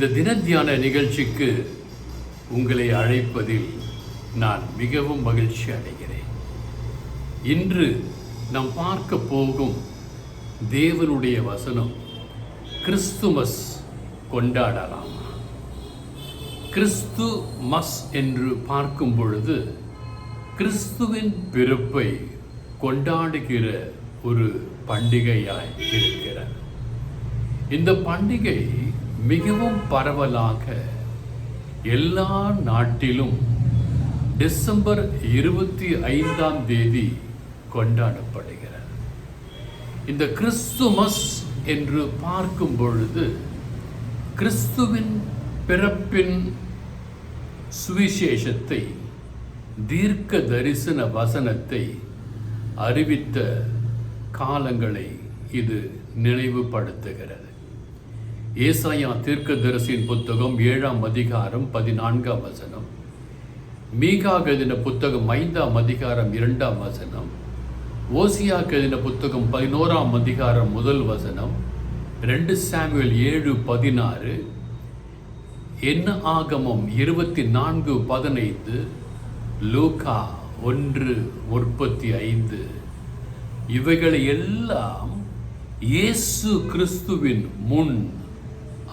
இந்த தின தியான நிகழ்ச்சிக்கு உங்களை அழைப்பதில் நான் மிகவும் மகிழ்ச்சி அடைகிறேன். இன்று நாம் பார்க்க போகும் தேவனுடைய வசனம், கிறிஸ்துமஸ் கொண்டாடலாமா? கிறிஸ்துமஸ் என்று பார்க்கும் பொழுது கிறிஸ்துவின் பிறப்பை கொண்டாடுகிற ஒரு பண்டிகையாய் இருக்கிறது. இந்த பண்டிகை மிகவும் பரவலாக எல்லா நாட்டிலும் டிசம்பர் 25 கொண்டாடப்படுகிறது. இந்த கிறிஸ்துமஸ் என்று பார்க்கும் பொழுது கிறிஸ்துவின் பிறப்பின் சுவிசேஷத்தை, தீர்க்க தரிசன வசனத்தை அறிவித்த காலங்களை இது நினைவுபடுத்துகிறது. ஏசாயா தீர்க்கதரிசியின் புத்தகம் 7ஆம் அதிகாரம் 14ஆம் வசனம், மீகா எழுதின புத்தகம் 5ஆம் அதிகாரம் 2ஆம் வசனம், ஓசியா எழுதின புத்தகம் 11ஆம் அதிகாரம் 1 வசனம், 2 சாமுவேல் 7:16, எண்ண ஆகமம் 24:15, லூக்கா 1:35, இவைகளை எல்லாம் இயேசு கிறிஸ்துவின் முன்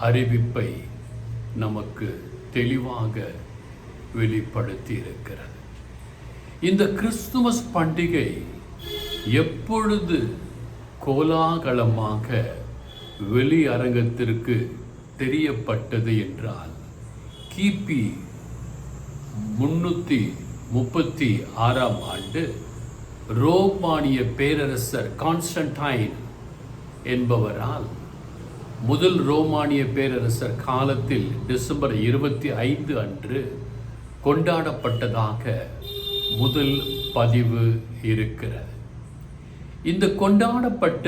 அறிவிப்பை நமக்கு தெளிவாக வெளிப்படுத்தி இருக்கிறது. இந்த கிறிஸ்துமஸ் பண்டிகை எப்பொழுது கோலாகலமாக வெளி அரங்கத்திற்கு தெரியப்பட்டது என்றால், கிபி 336ஆம் ஆண்டு ரோமானிய பேரரசர் கான்ஸ்டன்டைன் என்பவரால் முதல் ரோமானிய பேரரசர் காலத்தில் டிசம்பர் 25 அன்று கொண்டாடப்பட்டதாக முதல் பதிவு இருக்கிறது. இந்த கொண்டாடப்பட்ட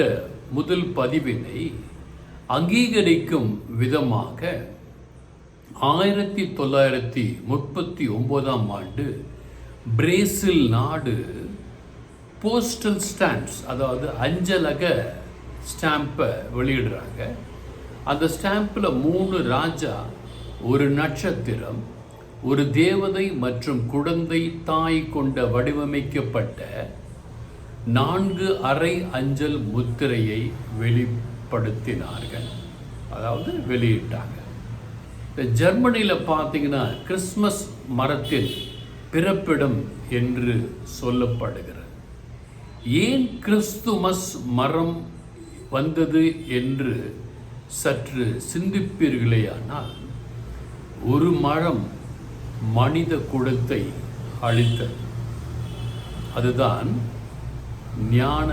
முதல் பதிவினை அங்கீகரிக்கும் விதமாக 1939ஆம் ஆண்டு பிரேசில் நாடு போஸ்டல் ஸ்டாம்ப்ஸ், அதாவது அஞ்சலக ஸ்டாம்பை வெளியிடுறாங்க. அந்த ஸ்டாம்பில் 3 ராஜா, ஒரு நட்சத்திரம், ஒரு தேவதை மற்றும் குழந்தை தாய் கொண்ட வடிவமைக்கப்பட்ட 4 அரை அஞ்சல் முத்திரையை வெளிப்படுத்தினார்கள், அதாவது வெளியிட்டாங்க. இந்த ஜெர்மனியில் பார்த்தீங்கன்னா கிறிஸ்மஸ் மரத்தின் பிறப்பிடம் என்று சொல்லப்படுகிறது. ஏன் கிறிஸ்துமஸ் மரம் வந்தது என்று சற்று சிந்திப்பீர்களேயானால், ஒரு மரம் மனித குலத்தை அழித்தது. அதுதான் ஞான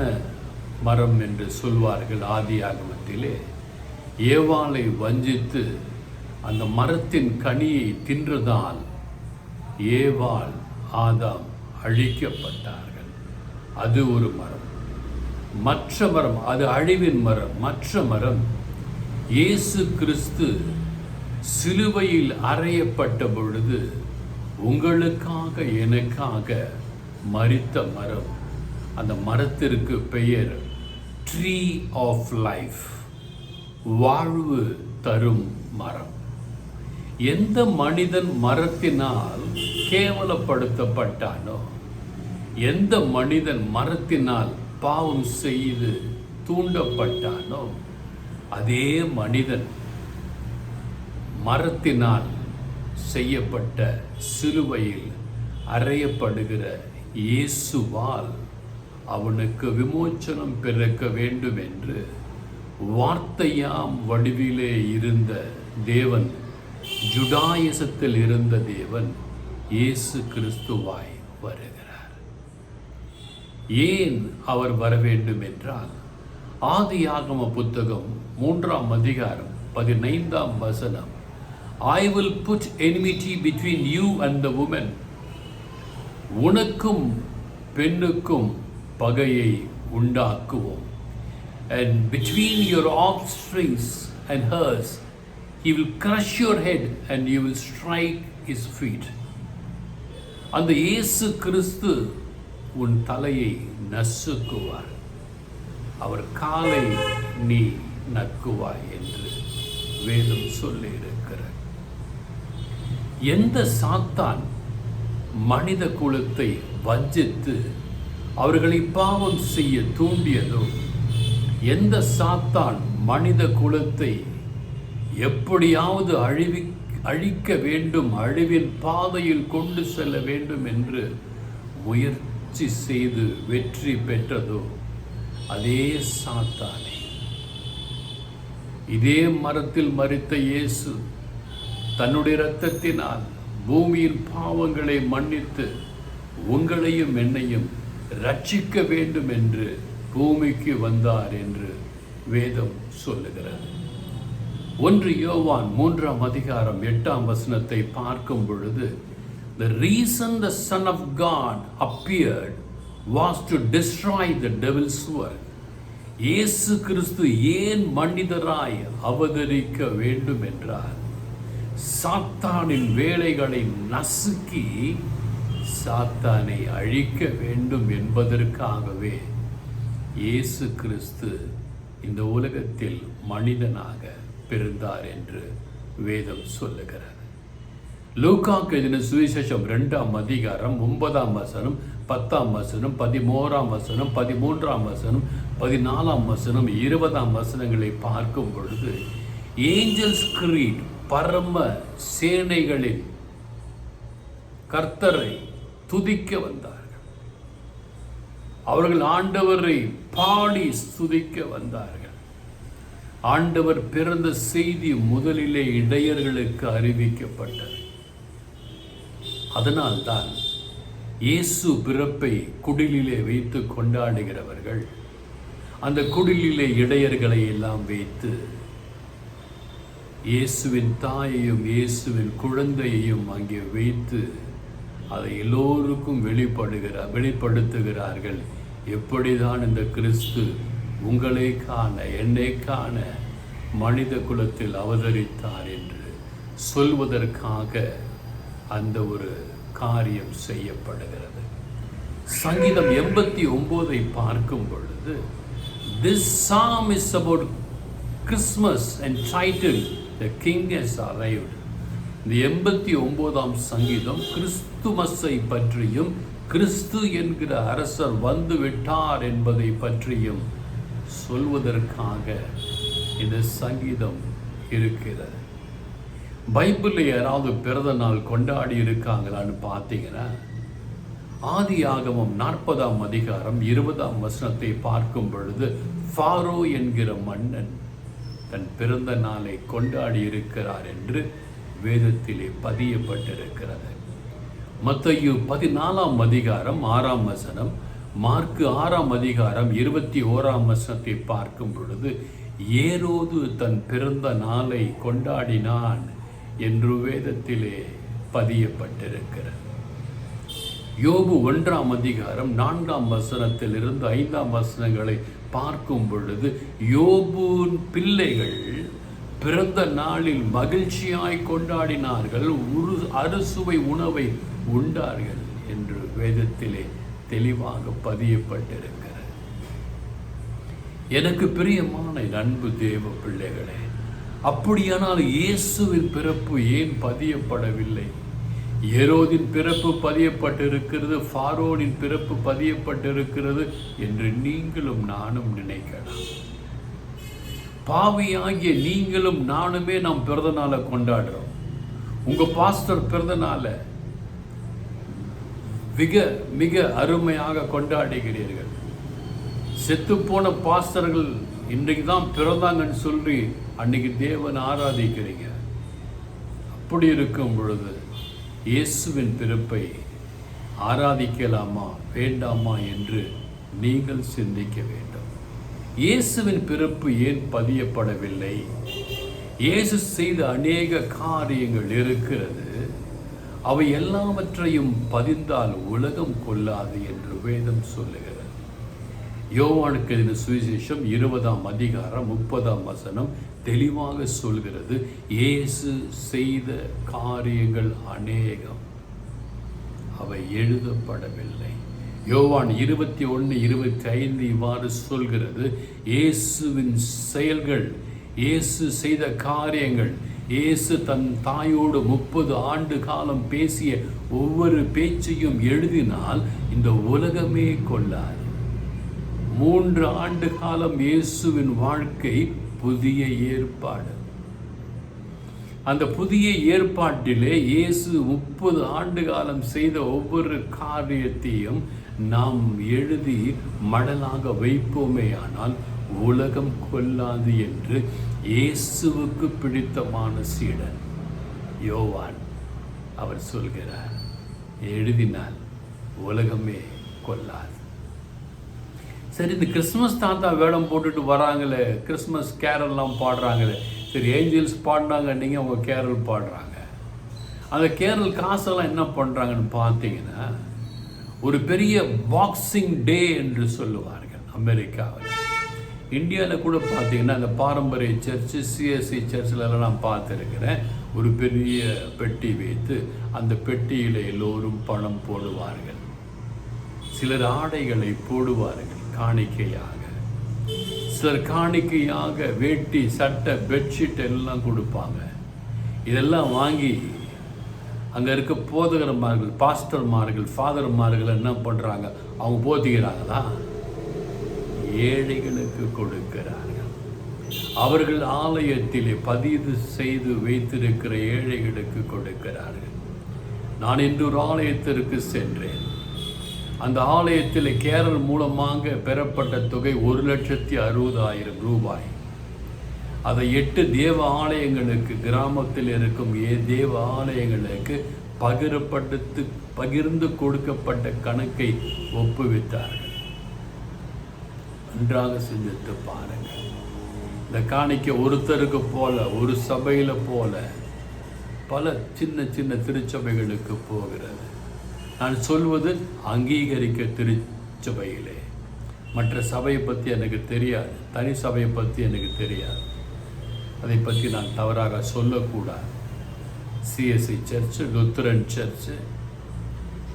மரம் என்று சொல்வார்கள். ஆதி ஆகமத்திலே ஏவாளை வஞ்சித்து அந்த மரத்தின் கனியை தின்றதால் ஏவாள், ஆதாம் அழிக்கப்பட்டார்கள். அது ஒரு மரம். மற்ற மரம், அது அழிவின் மரம். மற்ற மரம் இயேசு கிறிஸ்து சிலுவையில் அறையப்பட்ட பொழுது உங்களுக்காக எனக்காக மரித்த மரம். அந்த மரத்திற்கு பெயர் ட்ரீ ஆஃப் லைஃப், வாழ்வு தரும் மரம். எந்த மனிதன் மரத்தினால் கேவலப்படுத்தப்பட்டானோ, எந்த மனிதன் மரத்தினால் பாவம் செய்து தூண்டப்பட்டானோ, அதே மனிதன் மரத்தினால் செய்யப்பட்ட சிலுவையில் அறையப்படுகிற இயேசுவால் அவனுக்கு விமோச்சனம் பிறக்க வேண்டும் என்று வார்த்தையாம் வடிவிலே இருந்த தேவன், ஜுடாயிசத்தில் இருந்த தேவன் இயேசு கிறிஸ்துவாய் வருகிறார். ஏன் அவர் வர வேண்டும் என்றால், ஆதியாகம புத்தகம் 3ஆம் அதிகாரம் 15ஆம் வசனம், I will put enmity between you and the woman, உனக்கும் பெண்ணுக்கும் பகையை உண்டாக்குவோம், and between your offsprings and hers he will crush your head and you will strike his feet. அந்த இயேசு கிறிஸ்து உன் தலையை நசுக்குவார், அவர் காலை நீ நக்குவாய் என்று வேதம் சொல்லியிருக்கிறது. பார்க்கிறேன். எந்த சாத்தான் மனித குலத்தை வஞ்சித்து அவர்களை பாவம் செய்ய தூண்டியதோ, எந்த சாத்தான் மனித குலத்தை எப்படியாவது அழிக்க வேண்டும், அழிவின் பாதையில் கொண்டு செல்ல வேண்டும் என்று முயற்சி செய்து வெற்றி பெற்றதோ, அதே சாத்தானே இதே மரத்தில் மரித்த இயேசு தன்னுடைய இரத்தத்தினால் பூமியின் பாவங்களை மன்னித்து உங்களையும் என்னையும் ரட்சிக்க வேண்டும் என்று பூமிக்கு வந்தார் என்று வேதம் சொல்லுகிறது. 1 யோவான் 3ஆம் அதிகாரம் 8ஆம் வசனத்தை பார்க்கும் பொழுது, the reason the Son of God appeared was to destroy the devil's work. இயேசு கிறிஸ்து ஏன் மனிதராய் அவதரிக்க வேண்டும் என்றார்? சாத்தானின் வேலைகளை நசுக்கி சாத்தானை அழிக்க வேண்டும் என்பதற்காகவே இயேசு கிறிஸ்து இந்த உலகத்தில் மனிதனாக பிறந்தார் என்று வேதம் சொல்லுகிறது. லூக்காக்கு எழுதின சுவிசேஷம் 2ஆம் அதிகாரம் 9ஆம் வசனம், 10ஆம் வசனம், 11ஆம் வசனம், 13ஆம் வசனம், 14ஆம் வசனம், 20ஆம் வசனங்களை பார்க்கும் பொழுது, ஏஞ்சல்ஸ் கிரீட் பரம சேனைகளின் கர்த்தரை துதிக்க வந்தார்கள். அவர்கள் ஆண்டவரை பாடி துதிக்க வந்தார்கள். ஆண்டவர் பிறந்த செய்தி முதலிலே இடையர்களுக்கு அறிவிக்கப்பட்டது. அதனால்தான் இயேசு பிறப்பை குடிலிலே வைத்து கொண்டாடுகிறவர்கள் அந்த குடிலிலே இடையர்களை எல்லாம் வைத்து இயேசுவின் தாயையும் இயேசுவின் குழந்தையையும் அங்கே வைத்து அதை எல்லோருக்கும் வெளிப்படுத்துகிறார்கள். எப்படிதான் இந்த கிறிஸ்து உங்களை காண, என்னை காண மனித குலத்தில் அவதரித்தார் என்று சொல்வதற்காக அந்த ஒரு காரியம் செய்யப்படுகிறது. சங்கீதம் 89 பார்க்கும் பொழுது, this psalm is about Christmas entitled The King has arrived. இந்த 89ஆம் சங்கீதம் கிறிஸ்துமஸை பற்றியும் கிறிஸ்து என்கிற அரசர் வந்து விட்டார் என்பதை பற்றியும் சொல்வதற்காக இந்த சங்கீதம் இருக்கிறது. பைபிளில் யாராவது பிறந்த நாள் கொண்டாடி இருக்காங்களான்னு பார்த்தீங்கன்னா, ஆதியாகமம் 40ஆம் அதிகாரம் 20ஆம் வசனத்தை பார்க்கும் பொழுது, ஃபாரோ என்கிற மன்னன் தன் பிறந்த நாளை கொண்டாடி இருக்கிறார் என்று வேதத்திலே பதியப்பட்டிருக்கிறது. மத்தேயு 14ஆம் அதிகாரம் 6ஆம் வசனம், மார்க்கு 6ஆம் அதிகாரம் 21ஆம் வசனத்தை பார்க்கும் பொழுது, ஏரோது தன் பிறந்த நாளை கொண்டாடினான் என்று வேதத்திலே பதியப்பட்டிருக்கிறது. யோபு 1ஆம் அதிகாரம் 4ஆம் வசனத்திலிருந்து 5ஆம் வசனங்களை பார்க்கும் பொழுது, யோபுவின் பிள்ளைகள் பிறந்த நாளில் மகிழ்ச்சியாய் கொண்டாடினார்கள், அறுசுவை உணவை உண்டார்கள் என்று வேதத்திலே தெளிவாக பதியப்பட்டிருக்கிறது. எனக்கு பிரியமான அன்பு தேவ பிள்ளைகளே, அப்படியானால் இயேசுவின் பிறப்பு ஏன் பதியப்படவில்லை? ஏரோதின் பிறப்பு பதியப்பட்டிருக்கிறது, ஃபாரோனின் பிறப்பு பதியப்பட்டிருக்கிறது என்று நீங்களும் நானும் நினைக்கலாம். பாவியாகிய நீங்களும் நானுமே நாம் பிறந்த நாளை கொண்டாடுறோம். உங்க பாஸ்டர் பிறந்த நாளை மிக மிக அருமையாக கொண்டாடுகிறீர்கள். செத்துப்போன பாஸ்டர்கள் இன்றைக்கு தான் பிறந்தாங்கன்னு சொல்லி அன்னைக்கு தேவன் ஆராதிக்கிறீங்க. அப்படி இருக்கும் பொழுது இயேசுவின் பிறப்பை ஆராதிக்கலாமா வேண்டாமா என்று நீங்கள் சிந்திக்க வேண்டும். இயேசுவின் பிறப்பு ஏன் பதியப்படவில்லை? இயேசு செய்த அநேக காரியங்கள் இருக்கிறது. அவை எல்லாவற்றையும் பதிந்தால் உலகம் கொள்ளாது என்று வேதம் சொல்லுகிறது. யோவானுக்கு எழுதின சுவிசேஷம் 20ஆம் அதிகாரம் 30ஆம் வசனம் தெளிவாக சொல்கிறது, இயேசு செய்த காரியங்கள் அநேகம், அவை எழுதப்படவில்லை. யோவான் 21:25 இவ்வாறு சொல்கிறது, இயேசுவின் செயல்கள், இயேசு செய்த காரியங்கள் இயேசு தன் தாயோடு 30 ஆண்டு காலம் பேசிய ஒவ்வொரு பேச்சையும் எழுதினால் இந்த உலகமே கொள்ளாது. 3 ஆண்டு காலம் இயேசுவின் வாழ்க்கை புதிய ஏற்பாடு. அந்த புதிய ஏற்பாட்டிலே இயேசு 30 ஆண்டு காலம் செய்த ஒவ்வொரு காரியத்தையும் நாம் எழுதி மடலாக வைப்போமே ஆனால் உலகம் கொள்ளாது என்று இயேசுவுக்கு பிடித்தமான சீடன் யோவான் அவர் சொல்கிறார். எழுதினால் உலகமே கொள்ளாது. சரி, இந்த கிறிஸ்மஸ் தாத்தா வேடம் போட்டுட்டு வராங்களே, கிறிஸ்மஸ் கேரல்லாம் பாடுறாங்களே, சரி ஏஞ்சல்ஸ் பாடினாங்க, நீங்கள் அவங்க கேரல் பாடுறாங்க. அந்த கேரல் காசெல்லாம் என்ன பண்ணுறாங்கன்னு பார்த்தீங்கன்னா, ஒரு பெரிய பாக்ஸிங் டே என்று சொல்லுவார்கள் அமெரிக்காவில். இந்தியாவில் கூட பார்த்தீங்கன்னா அந்த பாரம்பரிய சர்ச்சு சிஎஸ்சி சர்ச்சிலலாம் நான் பார்த்துருக்கிறேன். ஒரு பெரிய பெட்டி வைத்து அந்த பெட்டியில் எல்லோரும் பணம் போடுவார்கள். சிலர் ஆடைகளை போடுவார்கள் காணிக்கையாக. சிலர் காணிக்கையாக வேட்டி, சட்டை, பெட்ஷீட் எல்லாம் கொடுப்பாங்க. இதெல்லாம் வாங்கி அங்கே இருக்க போதகர்மார்கள், பாஸ்டர்மார்கள், ஃபாதர்மார்கள் என்ன பண்ணுறாங்க, அவங்க போதிக்கிறாங்களா, ஏழைகளுக்கு கொடுக்கிறார்கள். அவர்கள் ஆலயத்திலே பதிவு செய்து வைத்திருக்கிற ஏழைகளுக்கு கொடுக்கிறார்கள். நான் இன்று ஒரு ஆலயத்திற்கு சென்றேன். அந்த ஆலயத்தில் கேரள் மூலமாக பெறப்பட்ட தொகை 1,60,000 ரூபாய். அதை 8 தேவ ஆலயங்களுக்கு, கிராமத்தில் இருக்கும் தேவ ஆலயங்களுக்கு பகிர்ந்து கொடுக்கப்பட்ட கணக்கை ஒப்புவித்தார்கள். நன்றாக சிந்தித்து பாருங்கள். இந்த காணிக்கை ஒருத்தருக்கு போல, ஒரு சபையில் போல பல சின்ன சின்ன திருச்சபைகளுக்கு போகிறது. நான் சொல்வது அங்கீகரிக்க திருச்சபையிலே. மற்ற சபையை பற்றி எனக்கு தெரியாது, தனி சபையை பற்றி எனக்கு தெரியாது, அதை பற்றி நான் தவறாக சொல்லக்கூடாது. CSC church, Lutheran church,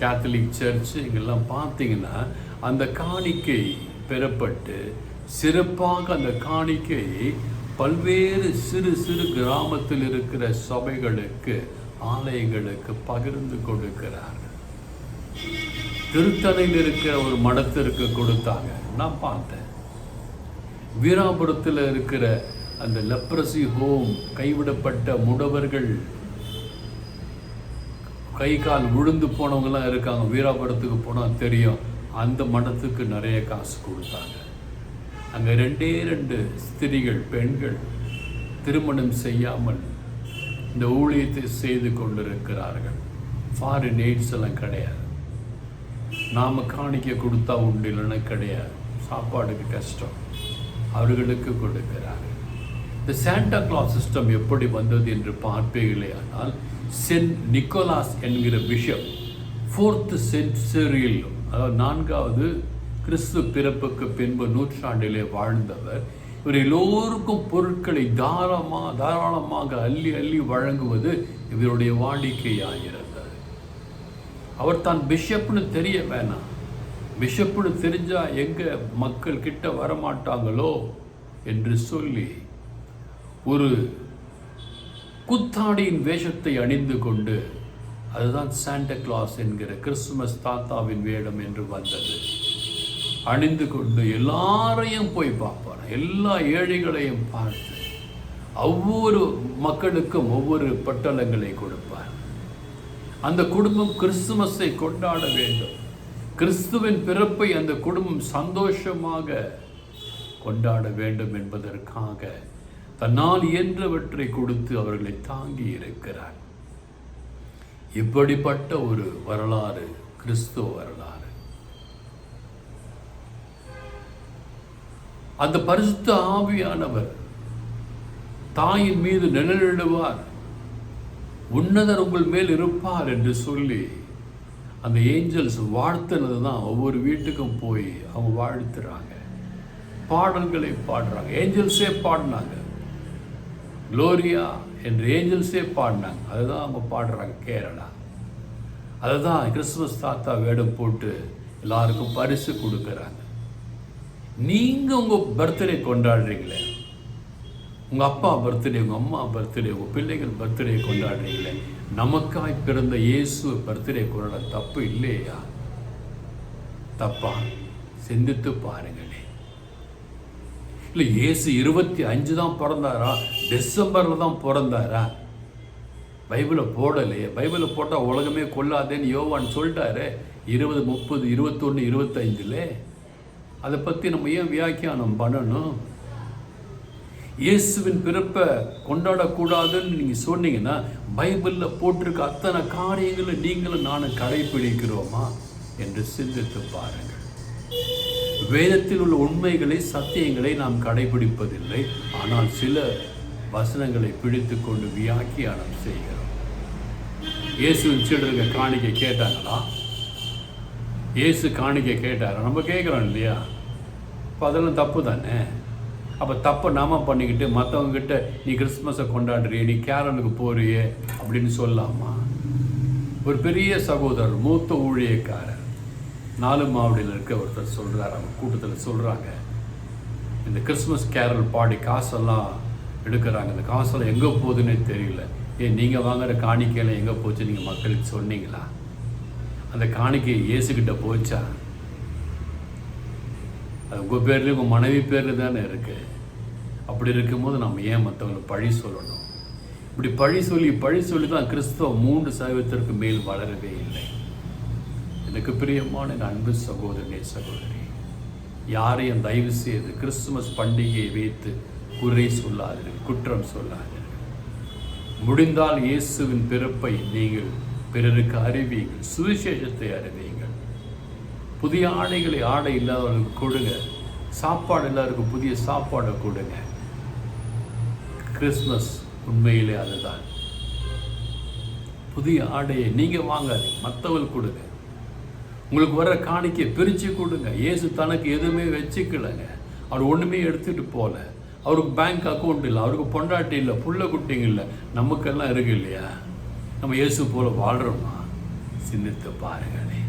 Catholic church, இங்கெல்லாம் பார்த்தீங்கன்னா அந்த காணிக்கை பெறப்பட்டு சிறப்பாக அந்த காணிக்கையை பல்வேறு சிறு சிறு கிராமத்தில் இருக்கிற சபைகளுக்கு, ஆலயங்களுக்கு பகிர்ந்து கொடுக்கிறார்கள். திருத்தணையில் இருக்கிற ஒரு மடத்திற்கு கொடுத்தாங்க, நான் பார்த்தேன். வீராபுரத்தில் இருக்கிற அந்த லெப்ரசி ஹோம், கைவிடப்பட்ட முடவர்கள், கை கால் விழுந்து போனவங்கலாம் இருக்காங்க, வீராபுரத்துக்கு போனால் தெரியும். அந்த மடத்துக்கு நிறைய காசு கொடுத்தாங்க. அங்கே 2 ஸ்திரீகள், பெண்கள் திருமணம் செய்யாமல் இந்த ஊழியத்தை செய்து கொண்டிருக்கிறார்கள். ஃபாரின் எய்ட்ஸ் எல்லாம் கிடையாது. நாம் காணிக்க கொடுத்தா உண்டு, இல்லைன்னா கிடையாது. சாப்பாடுக்கு கஷ்டம், அவர்களுக்கு கொடுக்கிறார்கள். இந்த சாண்டா கிளாஸ் சிஸ்டம் எப்படி வந்தது என்று பார்ப்பீர்களே ஆனால், சென்ட் நிக்கோலாஸ் என்கிற பிஷப் 4th சென்ச்சுரியில், அதாவது 4வது கிறிஸ்து பிறப்புக்கு பின்பு நூற்றாண்டிலே வாழ்ந்தவர். இவர் எல்லோருக்கும் பொருட்களை தாராளமாக அள்ளி அள்ளி வழங்குவது இவருடைய வாடிக்கையாகிறது. அவர் தான் பிஷப்னு தெரிய வேணாம். பிஷப்னு தெரிஞ்சால் எங்கே மக்கள் கிட்ட வரமாட்டாங்களோ என்று சொல்லி ஒரு குத்தாடியின் வேஷத்தை அணிந்து கொண்டு, அதுதான் சாண்டா கிளாஸ் என்கிற கிறிஸ்துமஸ் தாத்தாவின் வேடம் என்று வந்தது, அணிந்து கொண்டு எல்லாரையும் போய் பார்ப்பார். எல்லா ஏழைகளையும் பார்த்து ஒவ்வொரு மக்களுக்கும் ஒவ்வொரு பட்டலங்களை கொடுப்பார். அந்த குடும்பம் கிறிஸ்துமஸை கொண்டாட வேண்டும். கிறிஸ்துவின் பிறப்பை அந்த குடும்பம் சந்தோஷமாக கொண்டாட வேண்டும் என்பதற்காக தன்னால் இயன்றவற்றை கொடுத்து அவர்களை தாங்கி இருக்கிறார். இப்படிப்பட்ட ஒரு வரலாறு கிறிஸ்துவ வரலாறு. அந்த பரிசுத்த ஆவியானவர் தாயின் மீது நிழலிடுவார், உன்னதர் உங்கள் மேல் இருப்பார் என்று சொல்லி அந்த ஏஞ்சல்ஸ் வாழ்த்துனது தான் ஒவ்வொரு வீட்டுக்கும் போய் அவங்க வாழ்த்துறாங்க. பாடல்களை பாடுறாங்க, ஏஞ்சல்ஸே பாடினாங்க. க்ளோரியா என்று ஏஞ்சல்ஸே பாடினாங்க. அதுதான் அவங்க பாடுறாங்க கேரளா. அதுதான் கிறிஸ்துமஸ் தாத்தா வேடம் போட்டு எல்லாருக்கும் பரிசு கொடுக்குறாங்க. நீங்கள் உங்கள் பர்த்டே கொண்டாடுறீங்களே, உங்கள் அப்பா பர்த்டே, உங்கள் அம்மா பர்த்டே, உங்கள் பிள்ளைகள் பர்த்டே கொண்டாடுறீங்களே, நமக்காய் பிறந்த இயேசு பர்த்டே கொண்டாட தப்பு இல்லையா? தப்பா? சிந்தித்து பாருங்களே. இல்லை இயேசு 25 தான் பிறந்தாரா, டிசம்பரில் தான் பிறந்தாரா? பைபிளை போடலையே. பைபிளை போட்டால் உலகமே கொள்ளாதேன்னு யோவான் சொல்லிட்டாரு 20, 30, 21, 25. அதை பற்றி நம்ம ஏன் வியாக்கியானம் பண்ணணும்? இயேசுவின் பிறப்பை கொண்டாடக்கூடாதுன்னு நீங்கள் சொன்னீங்கன்னா பைபிளில் போட்டிருக்க அத்தனை காரியங்களை நீங்களும் நானும் கடைபிடிக்கிறோமா என்று சிந்தித்து பாருங்கள். வேதத்தில் உள்ள உண்மைகளை, சத்தியங்களை நாம் கடைபிடிப்பதில்லை. ஆனால் சில வசனங்களை பிடித்து கொண்டு வியாக்கியானம் செய்கிறோம். இயேசுவின் சீடருங்க காணிக்கை கேட்டாங்களா? இயேசு காணிக்கை கேட்டாரா? நம்ம கேட்குறோம் இல்லையா? இப்போ அதெல்லாம் தப்பு தானே. அப்போ தப்பை நாம பண்ணிக்கிட்டு மற்றவங்ககிட்ட நீ கிறிஸ்மஸை கொண்டாடுறிய, நீ கேரளுக்கு போறியே அப்படின்னு சொல்லலாமா? ஒரு பெரிய சகோதரர், மூத்த ஊழியக்காரர், 4 மாவடியில் இருக்க ஒருத்தர் சொல்கிறார். அவங்க கூட்டத்தில் சொல்கிறாங்க, இந்த கிறிஸ்மஸ் கேரல் பாடி காசெல்லாம் எடுக்கிறாங்க, இந்த காசெல்லாம் எங்கே போகுதுன்னே தெரியல. ஏன் நீங்கள் வாங்குகிற காணிக்கையெல்லாம் எங்கே போச்சு நீங்கள் மக்களுக்கு சொன்னீங்களா? அந்த காணிக்கை இயேசுக்கிட்ட போச்சா? அது உங்கள் பேர்லேயும் உங்கள் மனைவி பேரில் தானே இருக்குது. அப்படி இருக்கும்போது நம்ம ஏன் மற்றவங்களை பழி சொல்லணும்? இப்படி பழி சொல்லி தான் கிறிஸ்தவம் 3% மேல் வளரவே இல்லை. எனக்கு பிரியமான என் அன்பு சகோதரனே, சகோதரி, யாரையும் தயவு செய்து கிறிஸ்துமஸ் பண்டிகையை வைத்து குறை சொல்லாதீர்கள், குற்றம் சொல்லாதீர்கள். முடிந்தால் இயேசுவின் பிறப்பை நீங்கள் பிறருக்கு அறிவியுங்கள், சுவிசேஷத்தை அறிவியுங்கள். புதிய ஆடைகளை ஆடை இல்லாதவர்களுக்கு கொடுங்க, சாப்பாடு எல்லாருக்கும் புதிய சாப்பாடை கொடுங்க. கிறிஸ்மஸ் உண்மையிலே அதுதான். புதிய ஆடையை நீங்கள் வாங்காதீங்க, மற்றவர்கள் கொடுங்க. உங்களுக்கு வர காணிக்கை பிரித்து கொடுங்க. இயேசு தனக்கு எதுவுமே வச்சுக்கலைங்க. அவர் ஒன்றுமே எடுத்துகிட்டு போகல. அவருக்கு பேங்க் அக்கௌண்ட் இல்லை, அவருக்கு பொண்டாட்டி இல்லை, புள்ள குட்டிங்க இல்லை. நமக்கெல்லாம் இருக்கு இல்லையா? நம்ம இயேசு போல வாழ்கிறோமா? சிந்தித்து பாருங்களே.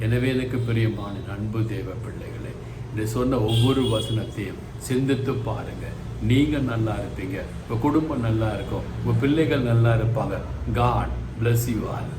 எனவே எனக்கு பிரியமான அன்பு தேவ பிள்ளைகளே, இதை சொன்ன ஒவ்வொரு வசனத்தையும் சிந்தித்து பாருங்கள். நீங்கள் நல்லா இருப்பீங்க, உங்கள் குடும்பம் நல்லா இருக்கும், உங்கள் பிள்ளைகள் நல்லா இருப்பாங்க. God bless you all.